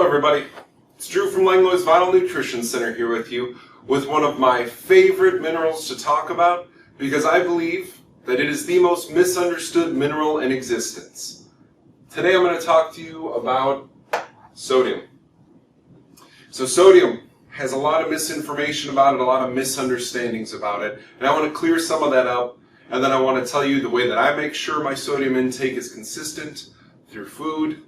everybody. It's Drew from Langlois Vital Nutrition Center here with you with one of my favorite minerals to talk about because I believe that it is the most misunderstood mineral in existence. Today I'm going to talk to you about sodium. So sodium has a lot of misinformation about it, a lot of misunderstandings about it, and I want to clear some of that up, and then I want to tell you the way that I make sure my sodium intake is consistent through food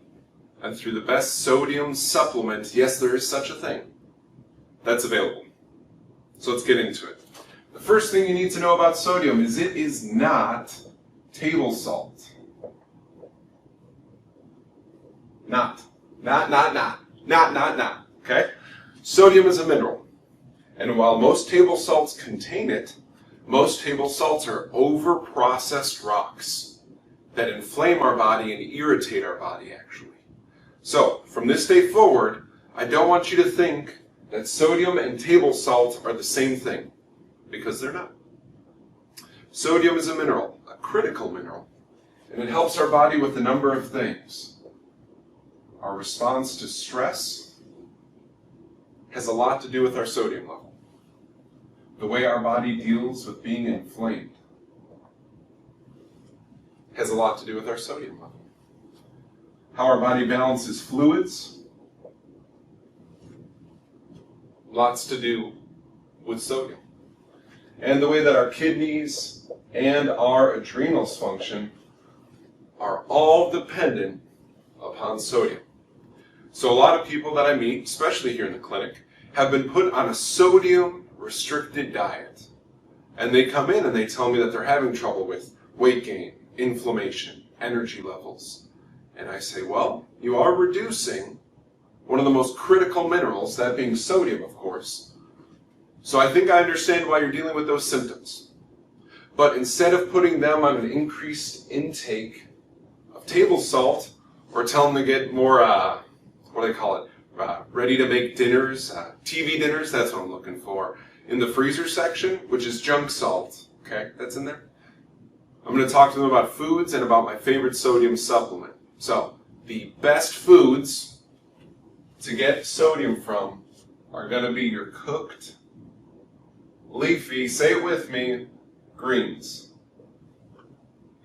and through the best sodium supplement, yes, there is such a thing, that's available. So let's get into it. The first thing you need to know about sodium is it is not table salt. Not, okay? Sodium is a mineral. And while most table salts contain it, most table salts are over-processed rocks that inflame our body and irritate our body, actually. So, from this day forward, I don't want you to think that sodium and table salt are the same thing, because they're not. Sodium is a mineral, a critical mineral, and it helps our body with a number of things. Our response to stress has a lot to do with our sodium level. The way our body deals with being inflamed has a lot to do with our sodium level. How our body balances fluids, lots to do with sodium. And the way that our kidneys and our adrenals function are all dependent upon sodium. So a lot of people that I meet, especially here in the clinic, have been put on a sodium-restricted diet. And they come in and they tell me that they're having trouble with weight gain, inflammation, energy levels. And I say, well, you are reducing one of the most critical minerals, that being sodium, of course. So I think I understand why you're dealing with those symptoms. But instead of putting them on an increased intake of table salt, or tell them to get more, what do they call it, ready-to-make dinners, TV dinners, that's what I'm looking for, in the freezer section, which is junk salt, okay, that's in there. I'm going to talk to them about foods and about my favorite sodium supplement. So, the best foods to get sodium from are going to be your cooked, leafy, say it with me, greens.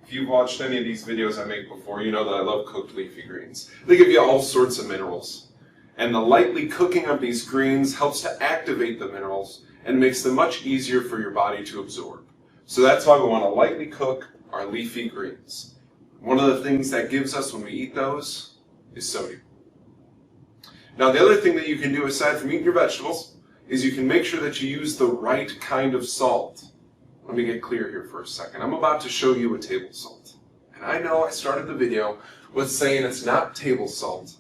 If you've watched any of these videos I make before, you know that I love cooked leafy greens. They give you all sorts of minerals. And the lightly cooking of these greens helps to activate the minerals and makes them much easier for your body to absorb. So that's why we want to lightly cook our leafy greens. One of the things that gives us when we eat those is sodium. Now the other thing that you can do aside from eating your vegetables is you can make sure that you use the right kind of salt. Let me get clear here for a second. I'm about to show you a table salt. And I know I started the video with saying it's not table salt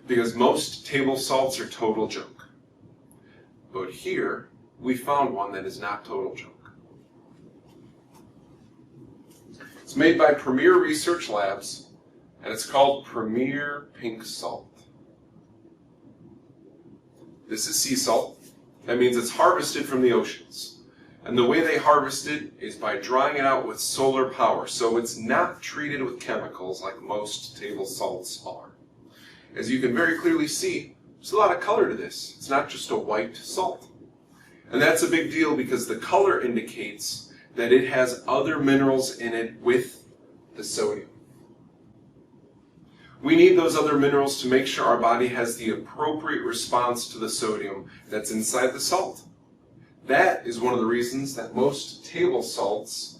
because most table salts are total junk. But here we found one that is not total junk. It's made by Premier Research Labs, and it's called Premier Pink Salt. This is sea salt. That means it's harvested from the oceans. And the way they harvest it is by drying it out with solar power, so it's not treated with chemicals like most table salts are. As you can very clearly see, there's a lot of color to this. It's not just a white salt. And that's a big deal because the color indicates that it has other minerals in it with the sodium. We need those other minerals to make sure our body has the appropriate response to the sodium that's inside the salt. That is one of the reasons that most table salts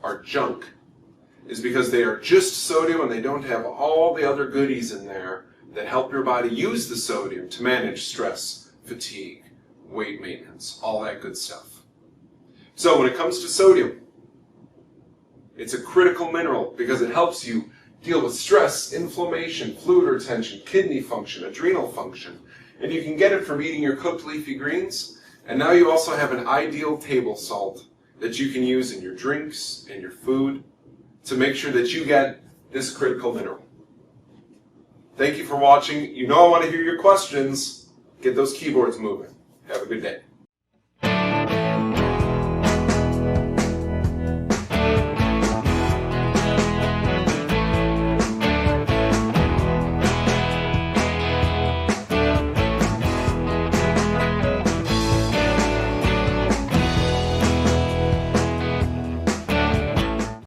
are junk, is because they are just sodium and they don't have all the other goodies in there that help your body use the sodium to manage stress, fatigue, weight maintenance, all that good stuff. So when it comes to sodium, it's a critical mineral because it helps you deal with stress, inflammation, fluid retention, kidney function, adrenal function. And you can get it from eating your cooked leafy greens. And now you also have an ideal table salt that you can use in your drinks and your food to make sure that you get this critical mineral. Thank you for watching. You know I want to hear your questions. Get those keyboards moving. Have a good day.